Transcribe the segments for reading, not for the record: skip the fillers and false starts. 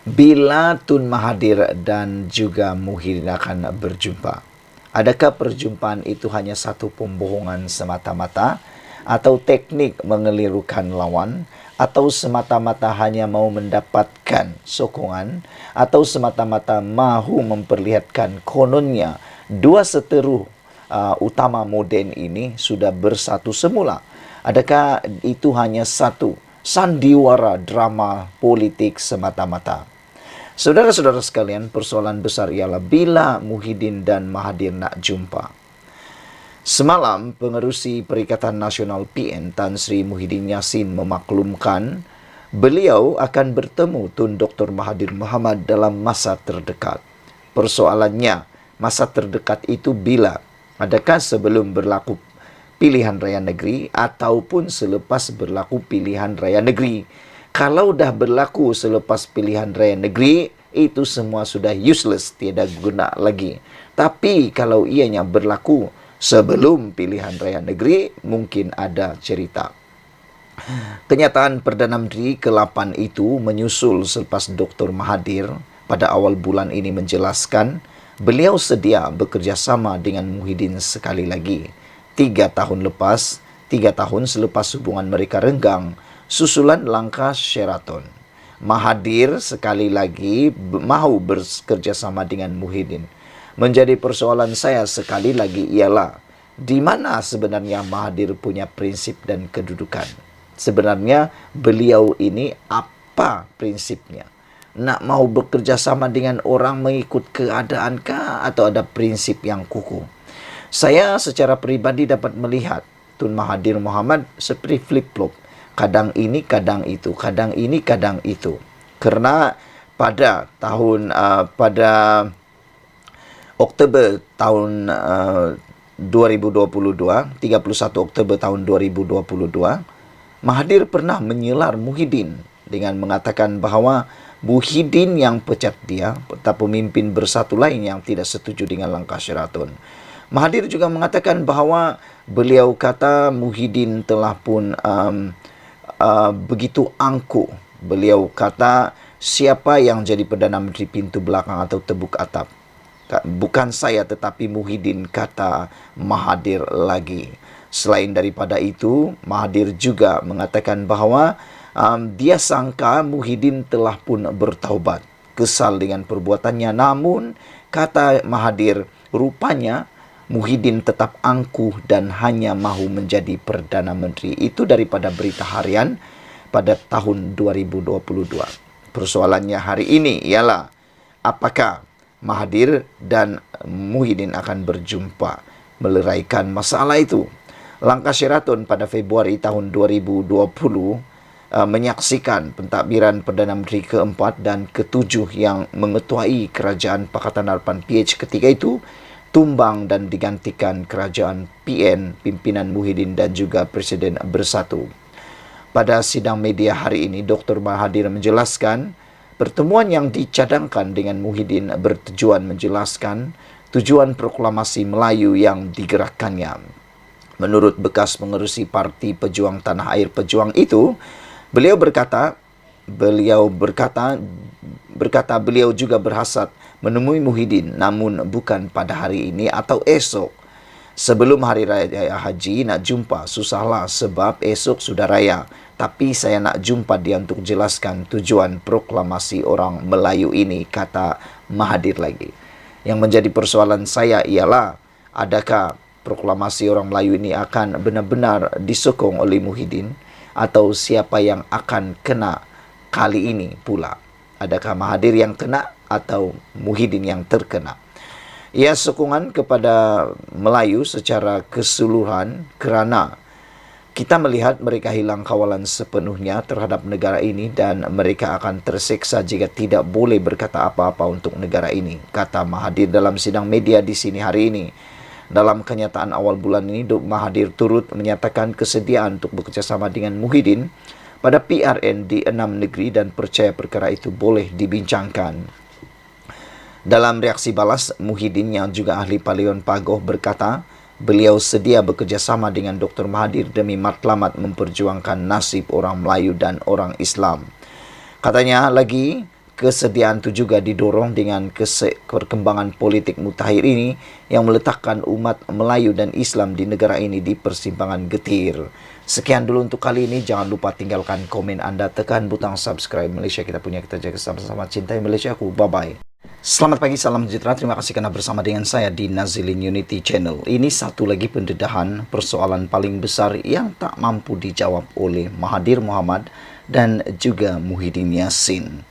Bila Tun Mahathir dan juga Muhyiddin akan berjumpa? Adakah perjumpaan itu hanya satu pembohongan semata-mata atau teknik mengelirukan lawan atau semata-mata hanya mau mendapatkan sokongan atau semata-mata mahu memperlihatkan kononnya dua seteru utama moden ini sudah bersatu semula? Adakah itu hanya satu sandiwara drama politik semata-mata? Saudara-saudara sekalian, persoalan besar ialah bila Muhyiddin dan Mahathir nak jumpa. Semalam, pengerusi Perikatan Nasional PN Tan Sri Muhyiddin Yassin memaklumkan beliau akan bertemu Tun Dr. Mahathir Mohamad dalam masa terdekat. Persoalannya, masa terdekat itu bila? Adakah sebelum berlaku pilihan raya negeri ataupun selepas berlaku pilihan raya negeri? Kalau dah berlaku selepas pilihan raya negeri, itu semua sudah useless, tiada guna lagi. Tapi kalau ianya berlaku sebelum pilihan raya negeri, mungkin ada cerita. Kenyataan Perdana Menteri ke-8 itu menyusul selepas Dr. Mahathir pada awal bulan ini menjelaskan beliau sedia bekerjasama dengan Muhyiddin sekali lagi. 3 tahun selepas hubungan mereka renggang, susulan langkah Sheraton. Mahathir sekali lagi mahu bekerjasama dengan Muhyiddin. Menjadi persoalan saya sekali lagi ialah di mana sebenarnya Mahathir punya prinsip dan kedudukan. Sebenarnya beliau ini apa prinsipnya? Nak mau bekerjasama dengan orang mengikut keadaankah atau ada prinsip yang kukuh? Saya secara peribadi dapat melihat Tun Mahathir Mohamad seperti flip-flop. Kadang ini, kadang itu, kadang ini, kadang itu. Karena pada Oktober tahun 2022, 31 Oktober tahun 2022, Mahathir pernah menyelar Muhyiddin dengan mengatakan bahawa Muhyiddin yang pecat dia, tetapi pemimpin bersatu lain yang tidak setuju dengan langkah Sheraton. Mahathir juga mengatakan bahawa beliau kata Muhyiddin telah pun begitu angkuh. Beliau kata siapa yang jadi Perdana Menteri pintu belakang atau tebuk atap? Bukan saya tetapi Muhyiddin, kata Mahathir lagi. Selain daripada itu, Mahathir juga mengatakan bahawa dia sangka Muhyiddin telah pun bertaubat, kesal dengan perbuatannya. Namun, kata Mahathir, rupanya Muhyiddin tetap angkuh dan hanya mahu menjadi Perdana Menteri. Itu daripada Berita Harian pada tahun 2022. Persoalannya hari ini ialah apakah Mahathir dan Muhyiddin akan berjumpa meleraikan masalah itu. Langkah Sheraton pada Februari tahun 2020 menyaksikan pentadbiran Perdana Menteri keempat dan ketujuh yang mengetuai Kerajaan Pakatan Harapan PH ketika itu tumbang dan digantikan kerajaan PN, pimpinan Muhyiddin dan juga Presiden bersatu. Pada sidang media hari ini, Dr. Mahathir menjelaskan pertemuan yang dicadangkan dengan Muhyiddin bertujuan menjelaskan tujuan proklamasi Melayu yang digerakkannya. Menurut bekas pengerusi Parti Pejuang Tanah Air Pejuang itu, beliau berkata beliau juga berhasrat menemui Muhyiddin, namun bukan pada hari ini atau esok. Sebelum Hari Raya Haji nak jumpa, susahlah sebab esok sudah raya. Tapi saya nak jumpa dia untuk jelaskan tujuan proklamasi orang Melayu ini, kata Mahathir lagi. Yang menjadi persoalan saya ialah adakah proklamasi orang Melayu ini akan benar-benar disokong oleh Muhyiddin atau siapa yang akan kena kali ini pula? Adakah Mahathir yang kena atau Muhyiddin yang terkena? Ia sokongan kepada Melayu secara keseluruhan kerana kita melihat mereka hilang kawalan sepenuhnya terhadap negara ini dan mereka akan terseksa jika tidak boleh berkata apa-apa untuk negara ini, kata Mahathir dalam sidang media di sini hari ini. Dalam kenyataan awal bulan ini, Dr. Mahathir turut menyatakan kesediaan untuk bekerjasama dengan Muhyiddin pada PRN di 6 negeri dan percaya perkara itu boleh dibincangkan. Dalam reaksi balas, Muhyiddin yang juga ahli Palion Pagoh berkata, beliau sedia bekerjasama dengan Dr. Mahathir demi matlamat memperjuangkan nasib orang Melayu dan orang Islam. Katanya lagi, Kesediaan itu juga didorong dengan perkembangan politik mutakhir ini yang meletakkan umat Melayu dan Islam di negara ini di persimpangan getir. Sekian dulu untuk kali ini. Jangan lupa tinggalkan komen Anda, tekan butang subscribe. Malaysia kita punya, kita jaga sama-sama. Cintai Malaysia aku. Bye-bye. Selamat pagi, salam sejahtera. Terima kasih karena bersama dengan saya di Nazilin Unity Channel. Ini satu lagi pendedahan persoalan paling besar yang tak mampu dijawab oleh Mahathir Mohamad dan juga Muhyiddin Yassin.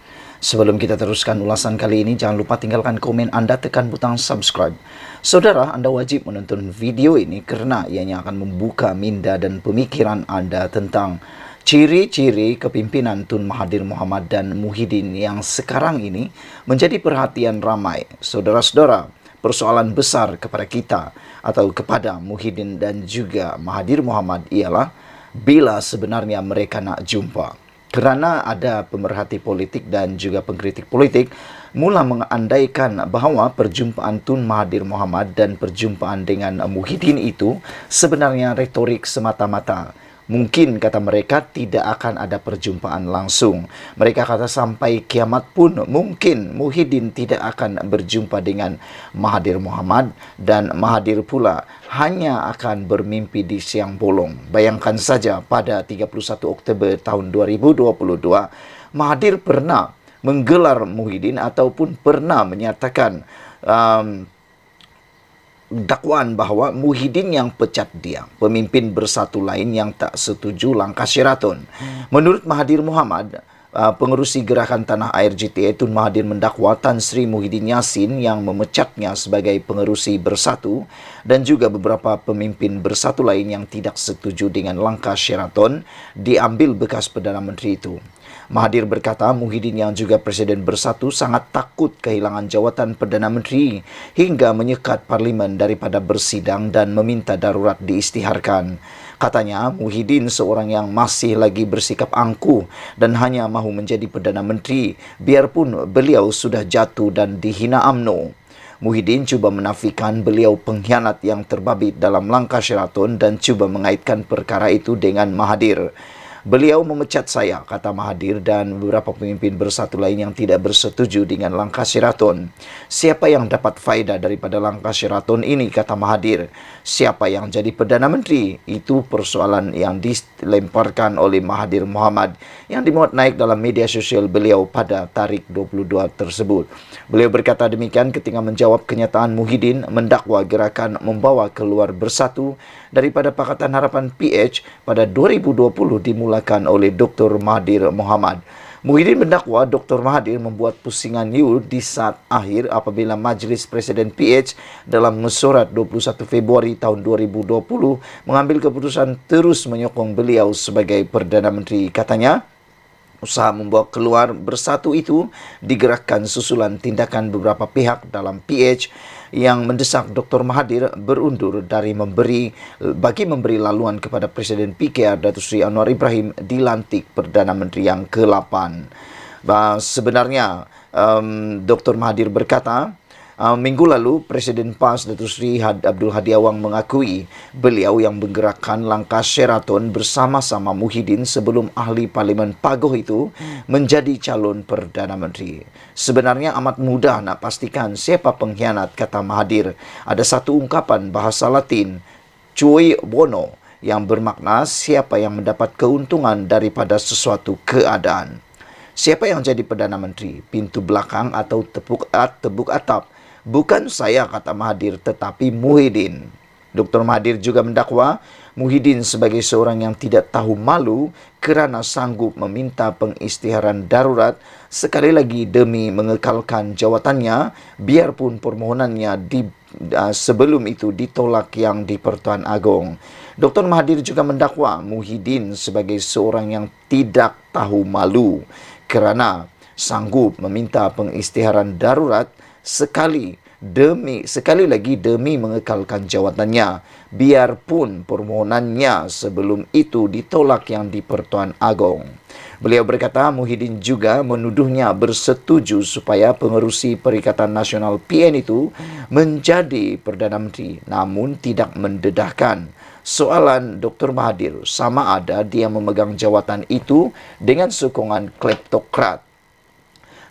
Sebelum kita teruskan ulasan kali ini, jangan lupa tinggalkan komen Anda, tekan butang subscribe. Saudara, Anda wajib menonton video ini karena ianya akan membuka minda dan pemikiran Anda tentang ciri-ciri kepimpinan Tun Mahathir Mohamad dan Muhyiddin yang sekarang ini menjadi perhatian ramai. Saudara-saudara, persoalan besar kepada kita atau kepada Muhyiddin dan juga Mahathir Mohamad ialah bila sebenarnya mereka nak jumpa. Kerana ada pemerhati politik dan juga pengkritik politik mula mengandaikan bahawa perjumpaan Tun Mahathir Mohamad dan perjumpaan dengan Muhyiddin itu sebenarnya retorik semata-mata. Mungkin, kata mereka, tidak akan ada perjumpaan langsung. Mereka kata sampai kiamat pun mungkin Muhyiddin tidak akan berjumpa dengan Mahathir Mohamad dan Mahathir pula hanya akan bermimpi di siang bolong. Bayangkan saja pada 31 Oktober tahun 2022, Mahathir pernah menggelar Muhyiddin ataupun pernah menyatakan dakwaan bahawa Muhyiddin yang pecat dia, pemimpin bersatu lain yang tak setuju langkah Sheraton. Menurut Mahathir Mohamad, pengerusi gerakan Tanah Air GTA Tun Mahathir mendakwa Tan Sri Muhyiddin Yassin yang memecatnya sebagai pengerusi bersatu dan juga beberapa pemimpin bersatu lain yang tidak setuju dengan langkah Sheraton diambil bekas Perdana Menteri itu. Mahathir berkata Muhyiddin yang juga Presiden Bersatu sangat takut kehilangan jawatan Perdana Menteri hingga menyekat Parlimen daripada bersidang dan meminta darurat diisytiharkan. Katanya Muhyiddin seorang yang masih lagi bersikap angkuh dan hanya mahu menjadi Perdana Menteri biarpun beliau sudah jatuh dan dihina UMNO. Muhyiddin cuba menafikan beliau pengkhianat yang terbabit dalam langkah Sheraton dan cuba mengaitkan perkara itu dengan Mahathir. Beliau memecat saya, kata Mahathir, dan beberapa pemimpin bersatu lain yang tidak bersetuju dengan langkah Sheraton. Siapa yang dapat faedah daripada langkah Sheraton ini, kata Mahathir? Siapa yang jadi Perdana Menteri? Itu persoalan yang dilemparkan oleh Mahathir Mohamad yang dimuat naik dalam media sosial beliau pada tarikh 22 tersebut. Beliau berkata demikian ketika menjawab kenyataan Muhyiddin mendakwa gerakan membawa keluar bersatu daripada Pakatan Harapan PH pada 2020 dimulakan oleh Dr. Mahathir Mohamad. Muhyiddin mendakwa Dr. Mahathir membuat pusingan di saat akhir apabila Majlis Presiden PH dalam mesyuarat 21 Februari tahun 2020 mengambil keputusan terus menyokong beliau sebagai Perdana Menteri. Katanya, usaha membawa keluar bersatu itu digerakkan susulan tindakan beberapa pihak dalam PH yang mendesak Dr. Mahathir berundur dari memberi laluan kepada Presiden PKR Datuk Seri Anwar Ibrahim dilantik Perdana Menteri yang ke-8. Sebenarnya Dr. Mahathir berkata, minggu lalu, Presiden PAS Datuk Seri Abdul Hadi Awang mengakui beliau yang menggerakkan langkah Sheraton bersama-sama Muhyiddin sebelum ahli Parlimen Pagoh itu menjadi calon Perdana Menteri. Sebenarnya amat mudah nak pastikan siapa pengkhianat, kata Mahathir. Ada satu ungkapan bahasa Latin, cui bono, yang bermakna siapa yang mendapat keuntungan daripada sesuatu keadaan. Siapa yang jadi Perdana Menteri? Pintu belakang atau tepuk atap? Bukan saya, kata Mahathir, tetapi Muhyiddin. Dr. Mahathir juga mendakwa Muhyiddin sebagai seorang yang tidak tahu malu kerana sanggup meminta pengisytiharan darurat sekali lagi demi mengekalkan jawatannya biarpun permohonannya sebelum itu ditolak yang di-Pertuan Agong. Dr. Mahathir juga mendakwa Muhyiddin sebagai seorang yang tidak tahu malu kerana sanggup meminta pengisytiharan darurat sekali lagi demi mengekalkan jawatannya biarpun permohonannya sebelum itu ditolak yang di Pertuan Agong. Beliau berkata Muhyiddin juga menuduhnya bersetuju supaya pengerusi Perikatan Nasional PN itu menjadi Perdana Menteri namun tidak mendedahkan. Soalan Dr. Mahathir, sama ada dia memegang jawatan itu dengan sokongan kleptokrat.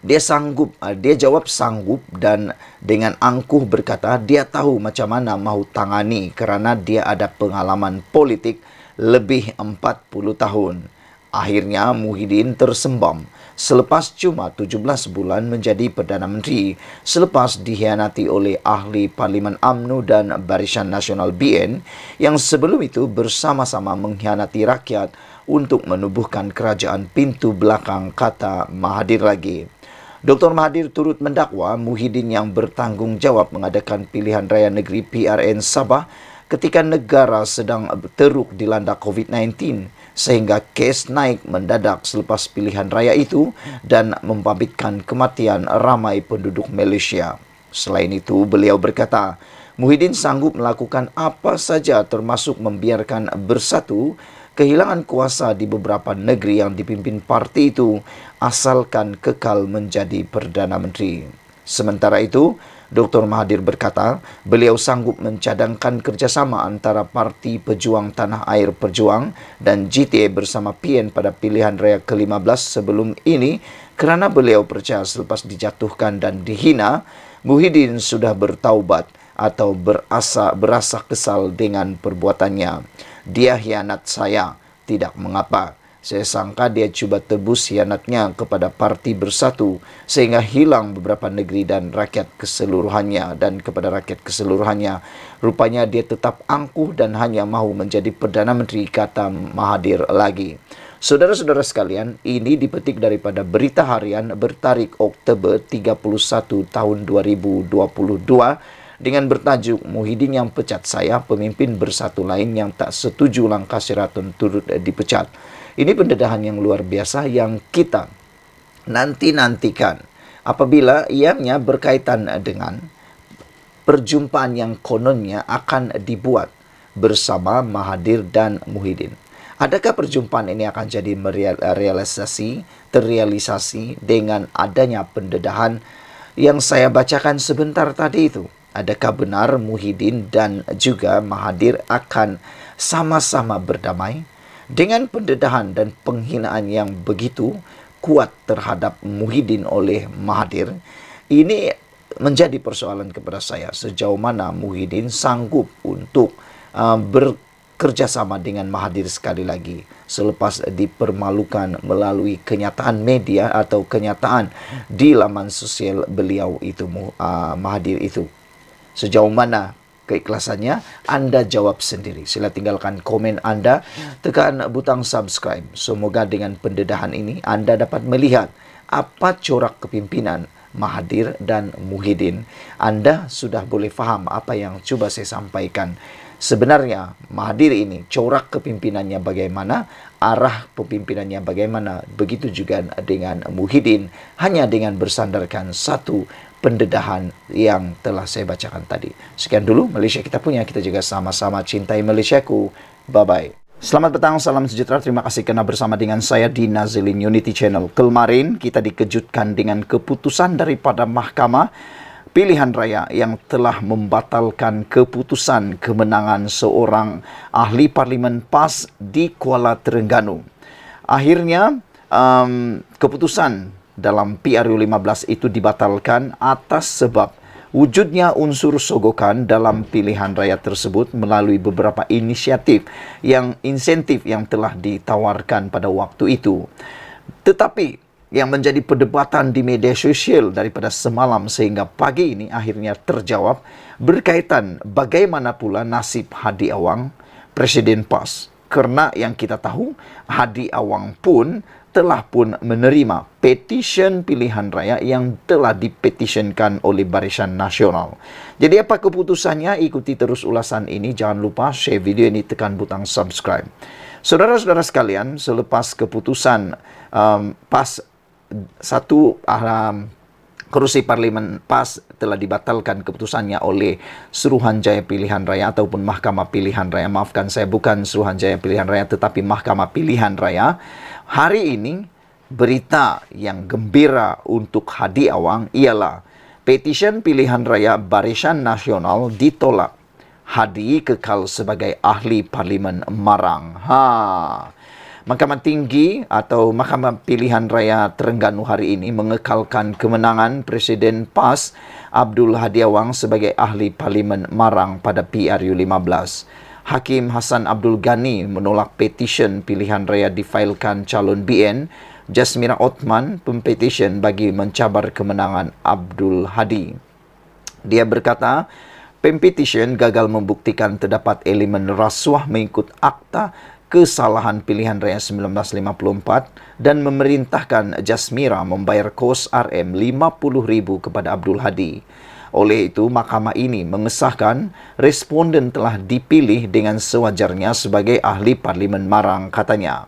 Dia jawab sanggup dan dengan angkuh berkata dia tahu macam mana mahu tangani kerana dia ada pengalaman politik lebih 40 tahun. Akhirnya Muhyiddin tersembam selepas cuma 17 bulan menjadi Perdana Menteri selepas dikhianati oleh ahli Parlimen UMNO dan Barisan Nasional BN yang sebelum itu bersama-sama mengkhianati rakyat untuk menubuhkan kerajaan pintu belakang, kata Mahathir lagi. Dr. Mahathir turut mendakwa Muhyiddin yang bertanggungjawab mengadakan pilihan raya negeri PRN Sabah ketika negara sedang teruk dilanda COVID-19 sehingga kes naik mendadak selepas pilihan raya itu dan membabitkan kematian ramai penduduk Malaysia. Selain itu, beliau berkata, Muhyiddin sanggup melakukan apa saja termasuk membiarkan Bersatu kehilangan kuasa di beberapa negeri yang dipimpin parti itu asalkan kekal menjadi Perdana Menteri. Sementara itu, Dr. Mahathir berkata, beliau sanggup mencadangkan kerjasama antara Parti Pejuang Tanah Air Perjuang dan GTA bersama PN pada pilihan raya ke-15 sebelum ini kerana beliau percaya selepas dijatuhkan dan dihina, Muhyiddin sudah bertaubat atau berasa kesal dengan perbuatannya. Dia hianat saya, tidak mengapa. Saya sangka dia cuba tebus hianatnya kepada Parti Bersatu sehingga hilang beberapa negeri dan rakyat keseluruhannya. Dan kepada rakyat keseluruhannya, rupanya dia tetap angkuh dan hanya mahu menjadi Perdana Menteri, kata Mahathir lagi. Saudara-saudara sekalian, ini dipetik daripada Berita Harian bertarikh Oktober 31 tahun 2022 dengan bertajuk Muhyiddin yang pecat saya, pemimpin Bersatu lain yang tak setuju langkah Sheraton turut dipecat. Ini pendedahan yang luar biasa yang kita nantikan apabila ianya berkaitan dengan perjumpaan yang kononnya akan dibuat bersama Mahathir dan Muhyiddin. Adakah perjumpaan ini akan jadi terrealisasi dengan adanya pendedahan yang saya bacakan sebentar tadi itu? Adakah benar Muhyiddin dan juga Mahathir akan sama-sama berdamai? Dengan pendedahan dan penghinaan yang begitu kuat terhadap Muhyiddin oleh Mahathir, ini menjadi persoalan kepada saya. Sejauh mana Muhyiddin sanggup untuk bekerjasama dengan Mahathir sekali lagi selepas dipermalukan melalui kenyataan media atau kenyataan di laman sosial beliau itu, Mahathir itu. Sejauh mana keikhlasannya, Anda jawab sendiri. Sila tinggalkan komen Anda, tekan butang subscribe. Semoga dengan pendedahan ini Anda dapat melihat apa corak kepimpinan Mahathir dan Muhyiddin. Anda sudah boleh faham apa yang coba saya sampaikan. Sebenarnya Mahathir ini corak kepimpinannya bagaimana, arah pemimpinannya bagaimana, begitu juga dengan Muhyiddin, hanya dengan bersandarkan satu pendedahan yang telah saya bacakan tadi. Sekian dulu Malaysia kita punya, kita juga sama-sama cintai Malaysiaku. Bye-bye. Selamat petang, salam sejahtera. Terima kasih kerana bersama dengan saya di Nazilin Unity Channel. Kemarin kita dikejutkan dengan keputusan daripada Mahkamah Pilihan Raya yang telah membatalkan keputusan kemenangan seorang ahli Parlimen PAS di Kuala Terengganu. Akhirnya keputusan dalam PRU15 itu dibatalkan atas sebab wujudnya unsur sogokan dalam pilihan raya tersebut melalui beberapa insentif yang telah ditawarkan pada waktu itu. Tetapi yang menjadi perdebatan di media sosial daripada semalam sehingga pagi ini akhirnya terjawab berkaitan bagaimana pula nasib Hadi Awang, Presiden PAS. Kerana yang kita tahu, Hadi Awang telah pun menerima petisyen pilihan raya yang telah dipetisyenkan oleh Barisan Nasional. Jadi apa keputusannya? Ikuti terus ulasan ini. Jangan lupa share video ini, tekan butang subscribe. Saudara-saudara sekalian, selepas keputusan PAS kerusi Parlimen PAS telah dibatalkan keputusannya oleh Suruhanjaya Pilihan Raya ataupun Mahkamah Pilihan Raya. Maafkan saya, bukan Suruhanjaya Pilihan Raya tetapi Mahkamah Pilihan Raya. Hari ini berita yang gembira untuk Hadi Awang ialah petisyen pilihan raya Barisan Nasional ditolak. Hadi kekal sebagai ahli Parlimen Marang. Mahkamah Tinggi atau Mahkamah Pilihan Raya Terengganu hari ini mengekalkan kemenangan Presiden PAS Abdul Hadi Awang sebagai ahli Parlimen Marang pada PRU 15. Hakim Hassan Abdul Ghani menolak petisyen pilihan raya difailkan calon BN Jasmira Othman pempetisyen bagi mencabar kemenangan Abdul Hadi. Dia berkata, pempetisyen gagal membuktikan terdapat elemen rasuah mengikut akta kesalahan pilihan raya 1954 dan memerintahkan Jasmira membayar kos RM50,000 kepada Abdul Hadi. Oleh itu, mahkamah ini mengesahkan responden telah dipilih dengan sewajarnya sebagai ahli Parlimen Marang, katanya.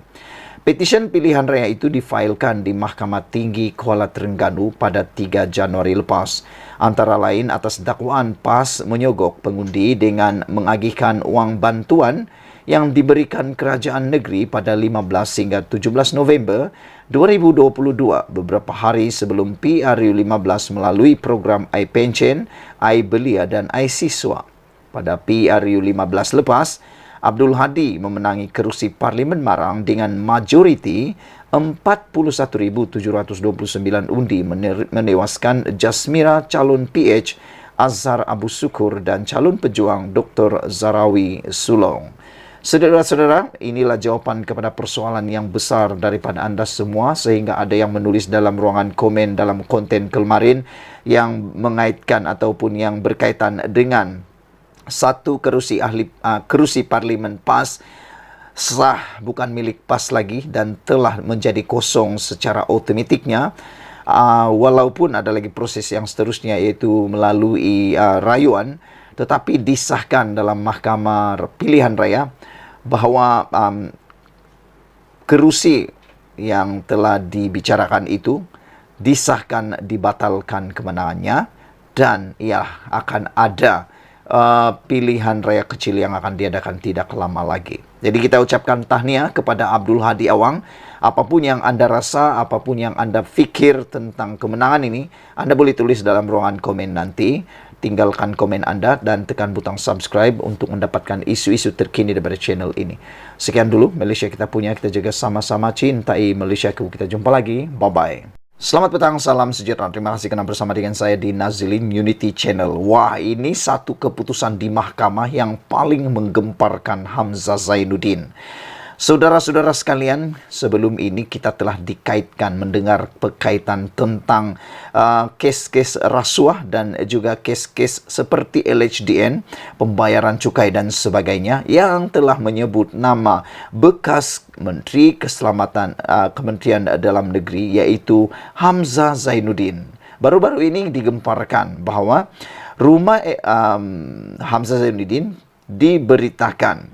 Petisyen pilihan raya itu difailkan di Mahkamah Tinggi Kuala Terengganu pada 3 Januari lepas. Antara lain atas dakwaan PAS menyogok pengundi dengan mengagihkan wang bantuan yang diberikan kerajaan negeri pada 15 hingga 17 November 2022, beberapa hari sebelum PRU 15 melalui program iPension, iBelia dan iSiswa. Pada PRU 15 lepas, Abdul Hadi memenangi kerusi Parlimen Marang dengan majoriti 41,729 undi menewaskan Jasmira calon PH Azhar Abu Sukur dan calon pejuang Dr. Zarawi Sulong. Saudara-saudara, inilah jawapan kepada persoalan yang besar daripada anda semua, sehingga ada yang menulis dalam ruangan komen dalam konten kemarin yang mengaitkan ataupun yang berkaitan dengan satu kerusi kerusi Parlimen PAS sah bukan milik PAS lagi dan telah menjadi kosong secara otomatiknya, walaupun ada lagi proses yang seterusnya iaitu melalui rayuan, tetapi disahkan dalam Mahkamah Pilihan Raya bahawa kerusi yang telah dibicarakan itu disahkan dibatalkan kemenangannya dan ia akan ada pilihan raya kecil yang akan diadakan tidak lama lagi. Jadi kita ucapkan tahniah kepada Abdul Hadi Awang. Apapun yang anda rasa, apapun yang anda fikir tentang kemenangan ini, anda boleh tulis dalam ruangan komen nanti. Tinggalkan komen anda dan tekan butang subscribe untuk mendapatkan isu-isu terkini daripada channel ini. Sekian dulu Malaysia kita punya, kita jaga sama-sama, cintai Malaysia. Kita jumpa lagi. Bye-bye. Selamat petang, salam sejahtera. Terima kasih kerana bersama dengan saya di Nazilin Unity Channel. Wah, ini satu keputusan di mahkamah yang paling menggemparkan Hamzah Zainuddin. Saudara-saudara sekalian, sebelum ini kita telah dikaitkan mendengar berkaitan tentang kes-kes rasuah dan juga kes-kes seperti LHDN, pembayaran cukai dan sebagainya yang telah menyebut nama bekas Menteri Keselamatan Kementerian Dalam Negeri iaitu Hamzah Zainuddin. Baru-baru ini digemparkan bahawa rumah Hamzah Zainuddin diberitakan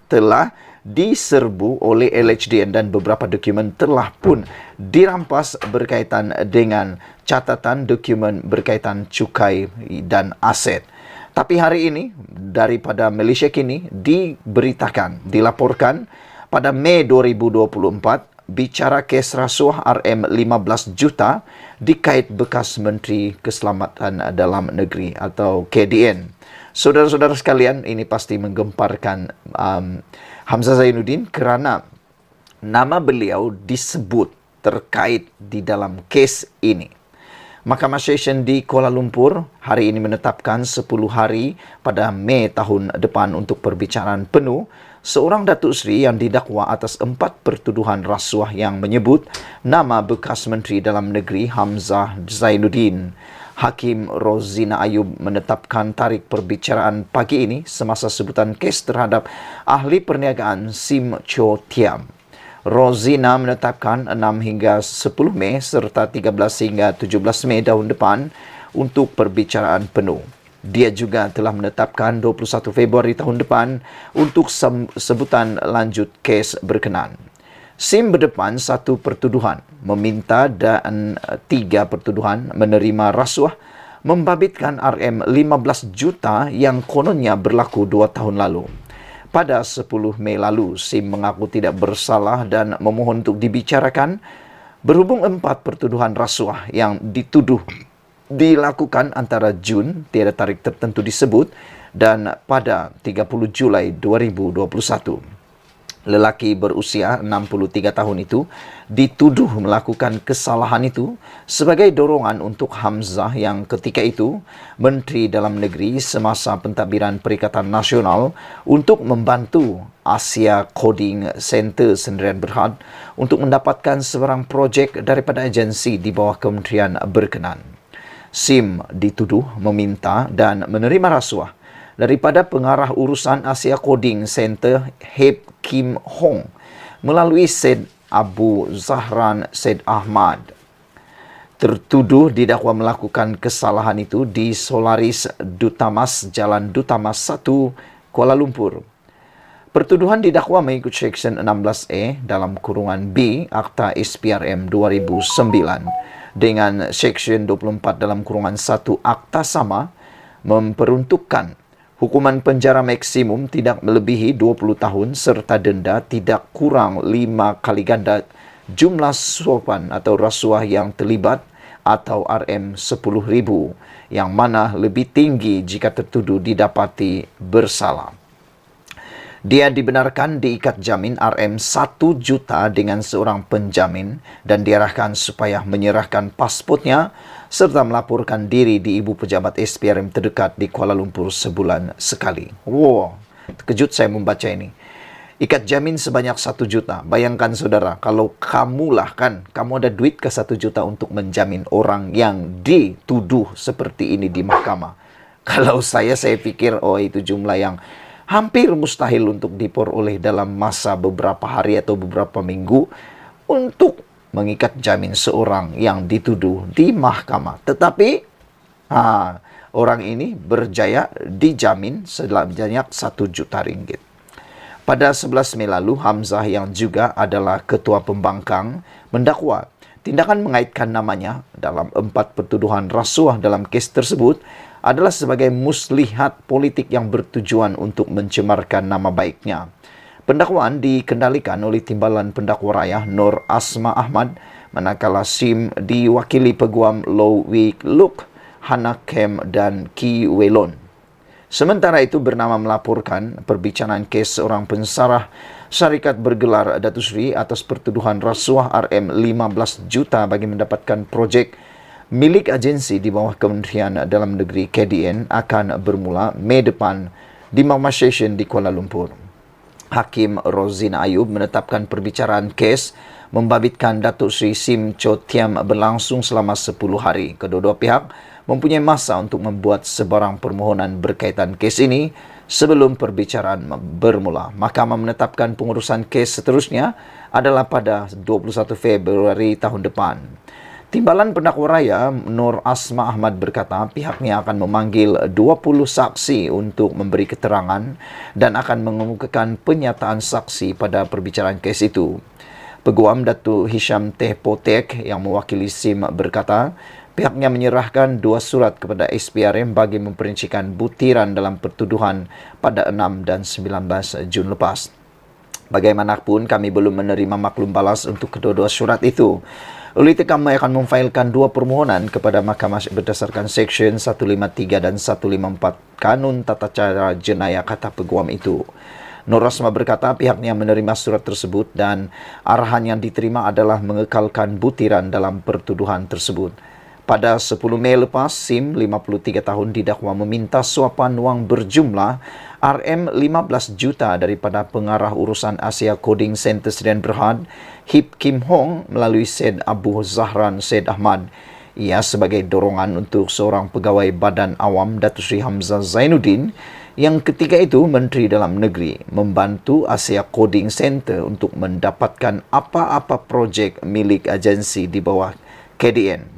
telah diserbu oleh LHDN dan beberapa dokumen telah pun dirampas berkaitan dengan catatan dokumen berkaitan cukai dan aset. Tapi hari ini daripada Malaysia Kini diberitakan, dilaporkan pada Mei 2024 bicara kes rasuah RM15 juta dikait bekas Menteri Keselamatan Dalam Negeri atau KDN. Saudara-saudara sekalian, ini pasti menggemparkan Hamzah Zainuddin kerana nama beliau disebut terkait di dalam kes ini. Mahkamah Session di Kuala Lumpur hari ini menetapkan 10 hari pada Mei tahun depan untuk perbicaraan penuh seorang Datuk Seri yang didakwa atas 4 pertuduhan rasuah yang menyebut nama bekas Menteri Dalam Negeri Hamzah Zainuddin. Hakim Rozina Ayub menetapkan tarikh perbicaraan pagi ini semasa sebutan kes terhadap ahli perniagaan Sim Cho Thiam. Rozina menetapkan 6 hingga 10 Mei serta 13 hingga 17 Mei tahun depan untuk perbicaraan penuh. Dia juga telah menetapkan 21 Februari tahun depan untuk sebutan lanjut kes berkenaan. Sim berdepan 1 pertuduhan meminta dan 3 pertuduhan menerima rasuah membabitkan RM15 juta yang kononnya berlaku 2 tahun lalu. Pada 10 Mei lalu, Sim mengaku tidak bersalah dan memohon untuk dibicarakan berhubung 4 pertuduhan rasuah yang dituduh dilakukan antara Jun, tiada tarikh tertentu disebut, dan pada 30 Julai 2021. Lelaki berusia 63 tahun itu dituduh melakukan kesalahan itu sebagai dorongan untuk Hamzah yang ketika itu Menteri Dalam Negeri semasa pentadbiran Perikatan Nasional untuk membantu Asia Coding Center Sdn Bhd untuk mendapatkan sebarang projek daripada agensi di bawah kementerian berkenan. Sim dituduh meminta dan menerima rasuah daripada pengarah urusan Asia Coding Center Hip Kim Hong melalui Syed Abu Zahran Syed Ahmad. Tertuduh didakwa melakukan kesalahan itu di Solaris Dutamas Jalan Dutamas 1 Kuala Lumpur. Pertuduhan didakwa mengikut Seksyen 16E dalam kurungan B Akta SPRM 2009 dengan Seksyen 24 dalam kurungan 1 Akta sama memperuntukkan hukuman penjara maksimum tidak melebihi 20 tahun serta denda tidak kurang 5 kali ganda jumlah suapan atau rasuah yang terlibat atau RM10,000 yang mana lebih tinggi jika tertuduh didapati bersalah. Dia dibenarkan diikat jamin RM1 juta dengan seorang penjamin dan diarahkan supaya menyerahkan pasportnya serta melaporkan diri di Ibu Pejabat SPRM terdekat di Kuala Lumpur sebulan sekali. Wow, terkejut saya membaca ini. Ikat jamin sebanyak 1 juta. Bayangkan saudara, kalau kamulah kan, kamu ada duit ke 1 juta untuk menjamin orang yang dituduh seperti ini di mahkamah. Kalau saya pikir, oh itu jumlah yang hampir mustahil untuk diperoleh dalam masa beberapa hari atau beberapa minggu untuk mengikat jamin seorang yang dituduh di mahkamah. Tetapi orang ini berjaya dijamin sebanyak 1 juta ringgit. Pada 11 Mei lalu, Hamzah yang juga adalah ketua pembangkang mendakwa tindakan mengaitkan namanya dalam 4 pertuduhan rasuah dalam kes tersebut adalah sebagai muslihat politik yang bertujuan untuk mencemarkan nama baiknya. Pendakwaan dikendalikan oleh Timbalan Pendakwa Raya Nur Asma Ahmad, manakala Sim diwakili Peguam Low Wik Luk, Hanakem dan Ki Welon. Sementara itu bernama melaporkan perbicaraan kes seorang pensarah syarikat bergelar Datuk Seri atas pertuduhan rasuah RM15 juta bagi mendapatkan projek milik agensi di bawah Kementerian Dalam Negeri KDN akan bermula Mei depan di Mama Session di Kuala Lumpur. Hakim Rozina Ayub menetapkan perbicaraan kes membabitkan Datuk Seri Sim Cho Thiam berlangsung selama 10 hari. Kedua-dua pihak mempunyai masa untuk membuat sebarang permohonan berkaitan kes ini sebelum perbicaraan bermula. Mahkamah menetapkan pengurusan kes seterusnya adalah pada 21 Februari tahun depan. Timbalan Pendakwa Raya Nur Asma Ahmad berkata pihaknya akan memanggil 20 saksi untuk memberi keterangan dan akan mengemukakan pernyataan saksi pada perbicaraan kes itu. Peguam Datuk Hisham Teh Potek yang mewakili SIM berkata pihaknya menyerahkan 2 surat kepada SPRM bagi memperincikan butiran dalam pertuduhan pada 6 dan 19 Jun lepas. Bagaimanapun kami belum menerima maklum balas untuk kedua-dua surat itu. Oleh itu kami akan memfailkan 2 permohonan kepada Mahkamah berdasarkan Seksyen 153 dan 154 Kanun Tata Cara Jenayah, kata peguam itu. Nur Asma berkata pihaknya menerima surat tersebut dan arahan yang diterima adalah mengekalkan butiran dalam pertuduhan tersebut. Pada 10 Mei lepas, Sim, 53 tahun, didakwa meminta suapan wang berjumlah RM15 juta daripada pengarah urusan Asia Coding Center Sdn Bhd, Hip Kim Hong, melalui Syed Abu Zahran Syed Ahmad. Ia sebagai dorongan untuk seorang pegawai Badan Awam Datuk Seri Hamzah Zainuddin yang ketika itu Menteri Dalam Negeri membantu Asia Coding Center untuk mendapatkan apa-apa projek milik agensi di bawah KDN.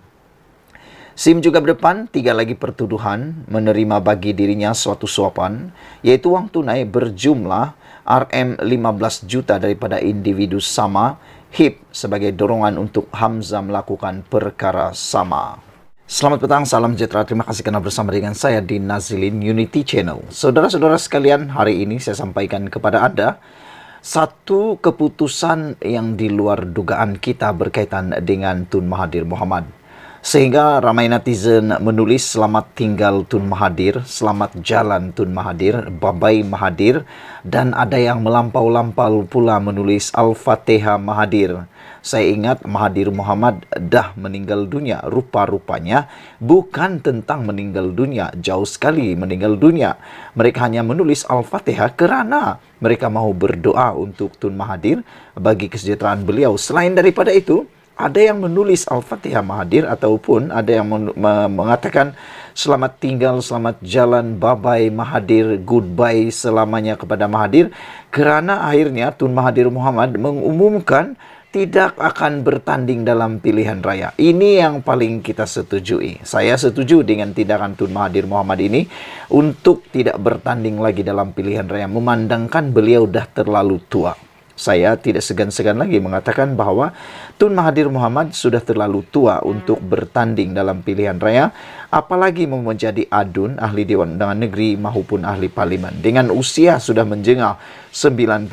Sim juga berdepan 3 lagi pertuduhan menerima bagi dirinya suatu suapan, iaitu wang tunai berjumlah RM15 juta daripada individu sama, HIP, sebagai dorongan untuk Hamzah melakukan perkara sama. Selamat petang, salam sejahtera. Terima kasih kerana bersama dengan saya di Nazilin Unity Channel. Saudara-saudara sekalian, hari ini saya sampaikan kepada Anda satu keputusan yang di luar dugaan kita berkaitan dengan Tun Mahathir Mohamad. Sehingga ramai netizen menulis selamat tinggal Tun Mahathir, selamat jalan Tun Mahathir, bye-bye Mahathir, dan ada yang melampau-lampau pula menulis Al-Fatihah Mahathir. Saya ingat Mahathir Mohamad dah meninggal dunia. Rupa-rupanya bukan tentang meninggal dunia, jauh sekali meninggal dunia. Mereka hanya menulis Al-Fatihah kerana mereka mahu berdoa untuk Tun Mahathir bagi kesejahteraan beliau. Selain daripada itu, ada yang menulis Al-Fatihah Mahathir ataupun ada yang mengatakan selamat tinggal, selamat jalan, bye-bye Mahathir, goodbye selamanya kepada Mahathir, kerana akhirnya Tun Mahathir Mohamad mengumumkan tidak akan bertanding dalam pilihan raya. Ini yang paling kita setujui. Saya setuju dengan tindakan Tun Mahathir Mohamad ini untuk tidak bertanding lagi dalam pilihan raya, memandangkan beliau dah terlalu tua. Saya tidak segan-segan lagi mengatakan bahawa Tun Mahathir Mohamad sudah terlalu tua untuk bertanding dalam pilihan raya, apalagi mau menjadi adun ahli Dewan Undangan Negeri maupun ahli parlimen. Dengan usia sudah menjengah 98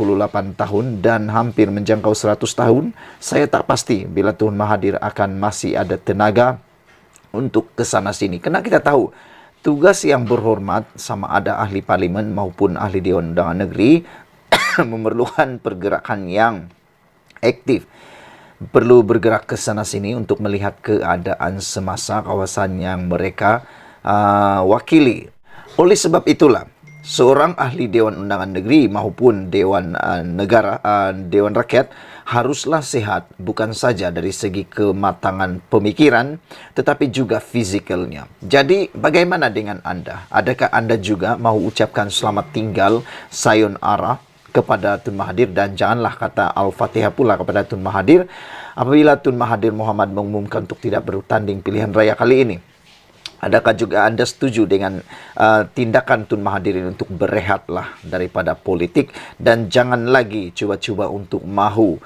tahun dan hampir menjangkau 100 tahun, saya tak pasti bila Tun Mahathir akan masih ada tenaga untuk ke sana sini. Kerana kita tahu tugas yang berhormat sama ada ahli parlimen maupun ahli Dewan Undangan Negeri memerlukan pergerakan yang aktif. Perlu bergerak ke sana sini untuk melihat keadaan semasa kawasan yang mereka wakili. Oleh sebab itulah, seorang ahli Dewan Undangan Negeri maupun Dewan Negara, Dewan Rakyat haruslah sihat bukan saja dari segi kematangan pemikiran tetapi juga fizikalnya. Jadi bagaimana dengan anda? Adakah anda juga mahu ucapkan selamat tinggal, sayonara kepada Tun Mahathir, dan janganlah kata Al-Fatihah pula kepada Tun Mahathir apabila Tun Mahathir Mohamad mengumumkan untuk tidak bertanding pilihan raya kali ini? Adakah juga anda setuju dengan tindakan Tun Mahathir ini untuk berehatlah daripada politik dan jangan lagi cuba-cuba untuk mahu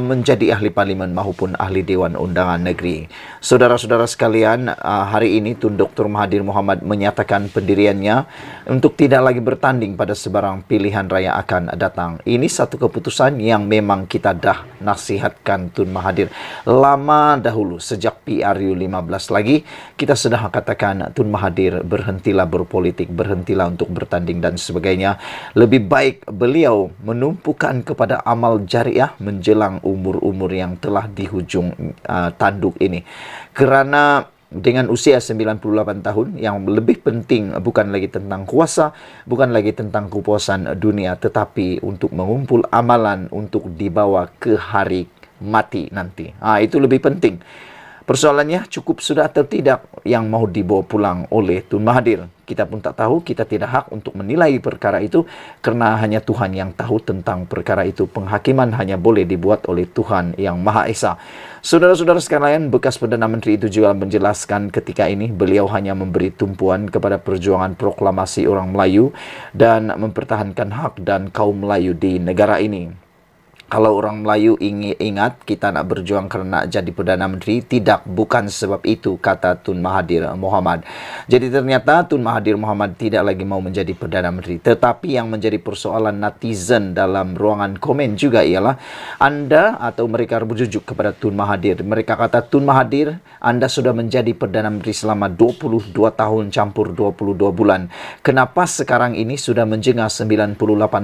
menjadi ahli parlimen maupun ahli Dewan Undangan Negeri? Saudara-saudara sekalian, hari ini Tun Dr. Mahathir Mohamad menyatakan pendiriannya untuk tidak lagi bertanding pada sebarang pilihan raya akan datang. Ini satu keputusan yang memang kita dah nasihatkan Tun Mahathir lama dahulu, sejak PRU 15 lagi kita sudah katakan Tun Mahathir berhentilah berpolitik, berhentilah untuk bertanding dan sebagainya. Lebih baik beliau menumpukan kepada amal jariah menjelang umur-umur yang telah di hujung tanduk ini. Kerana dengan usia 98 tahun, yang lebih penting bukan lagi tentang kuasa, bukan lagi tentang kepuasan dunia, tetapi untuk mengumpul amalan untuk dibawa ke hari mati nanti. Itu lebih penting. Persoalannya cukup sudah atau tidak yang mahu dibawa pulang oleh Tun Mahathir. Kita pun tak tahu, kita tidak hak untuk menilai perkara itu kerana hanya Tuhan yang tahu tentang perkara itu. Penghakiman hanya boleh dibuat oleh Tuhan yang Maha Esa. Saudara-saudara sekalian, bekas Perdana Menteri itu juga menjelaskan ketika ini beliau hanya memberi tumpuan kepada perjuangan proklamasi orang Melayu dan mempertahankan hak dan kaum Melayu di negara ini. Kalau orang Melayu ingat kita nak berjuang kerana jadi Perdana Menteri, tidak, bukan sebab itu, kata Tun Mahathir Mohamad. Jadi ternyata Tun Mahathir Mohamad tidak lagi mau menjadi Perdana Menteri. Tetapi yang menjadi persoalan netizen dalam ruangan komen juga ialah anda atau mereka berjujuk kepada Tun Mahathir. Mereka kata, Tun Mahathir, anda sudah menjadi Perdana Menteri selama 22 tahun campur 22 bulan. Kenapa sekarang ini sudah menjengah 98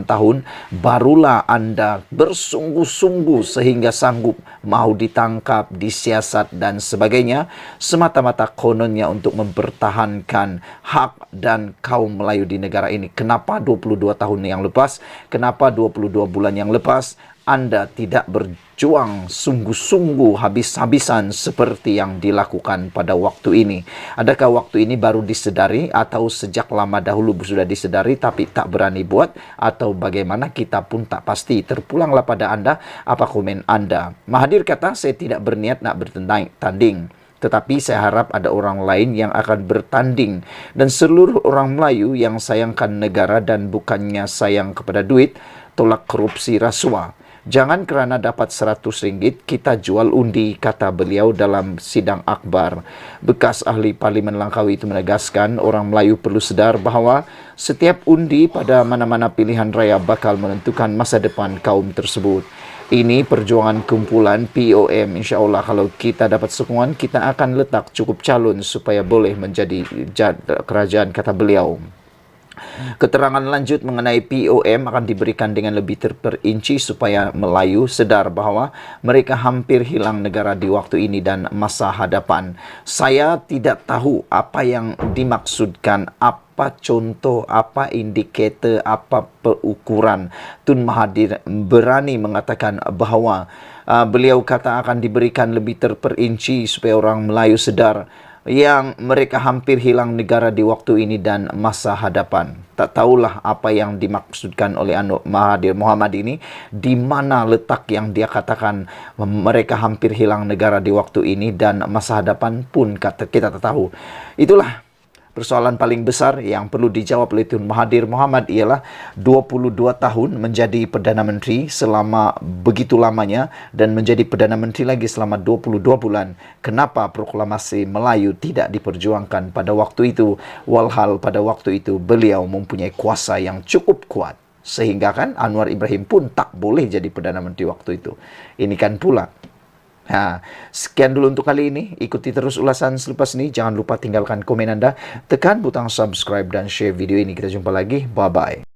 tahun barulah anda bersungguh-sungguh sehingga sanggup mahu ditangkap, disiasat dan sebagainya, semata-mata kononnya untuk mempertahankan hak dan kaum Melayu di negara ini? Kenapa 22 tahun yang lepas, kenapa 22 bulan yang lepas anda tidak berjuang sungguh-sungguh habis-habisan seperti yang dilakukan pada waktu ini? Adakah waktu ini baru disedari atau sejak lama dahulu sudah disedari tapi tak berani buat, atau bagaimana? Kita pun tak pasti. Terpulanglah pada anda, apa komen anda? Mahathir kata, saya tidak berniat nak bertanding, tetapi saya harap ada orang lain yang akan bertanding, dan seluruh orang Melayu yang sayangkan negara dan bukannya sayang kepada duit, tolak korupsi rasuah. Jangan kerana dapat RM100 kita jual undi, kata beliau dalam sidang akbar. Bekas ahli Parlimen Langkawi itu menegaskan orang Melayu perlu sedar bahawa setiap undi pada mana-mana pilihan raya bakal menentukan masa depan kaum tersebut. Ini perjuangan kumpulan POM. Insya Allah kalau kita dapat sokongan, kita akan letak cukup calon supaya boleh menjadi kerajaan, kata beliau. Keterangan lanjut mengenai POM akan diberikan dengan lebih terperinci supaya Melayu sedar bahwa mereka hampir hilang negara di waktu ini dan masa hadapan. Saya tidak tahu apa yang dimaksudkan, apa contoh, apa indikator, apa pengukuran. Tun Mahathir berani mengatakan bahwa beliau kata akan diberikan lebih terperinci supaya orang Melayu sedar yang mereka hampir hilang negara di waktu ini dan masa hadapan. Tak tahulah apa yang dimaksudkan oleh Mahathir Mohamad ini, di mana letak yang dia katakan mereka hampir hilang negara di waktu ini dan masa hadapan pun kita tak tahu. Itulah persoalan paling besar yang perlu dijawab oleh Tun Mahathir Mohamad, ialah 22 tahun menjadi Perdana Menteri selama begitu lamanya dan menjadi Perdana Menteri lagi selama 22 bulan. Kenapa proklamasi Melayu tidak diperjuangkan pada waktu itu? Walhal pada waktu itu beliau mempunyai kuasa yang cukup kuat. Sehingga kan Anwar Ibrahim pun tak boleh jadi Perdana Menteri waktu itu. Ini kan pula. Nah, sekian dulu untuk kali ini. Ikuti terus ulasan selepas ini. Jangan lupa tinggalkan komen Anda, tekan butang subscribe dan share video ini. Kita jumpa lagi. Bye-bye.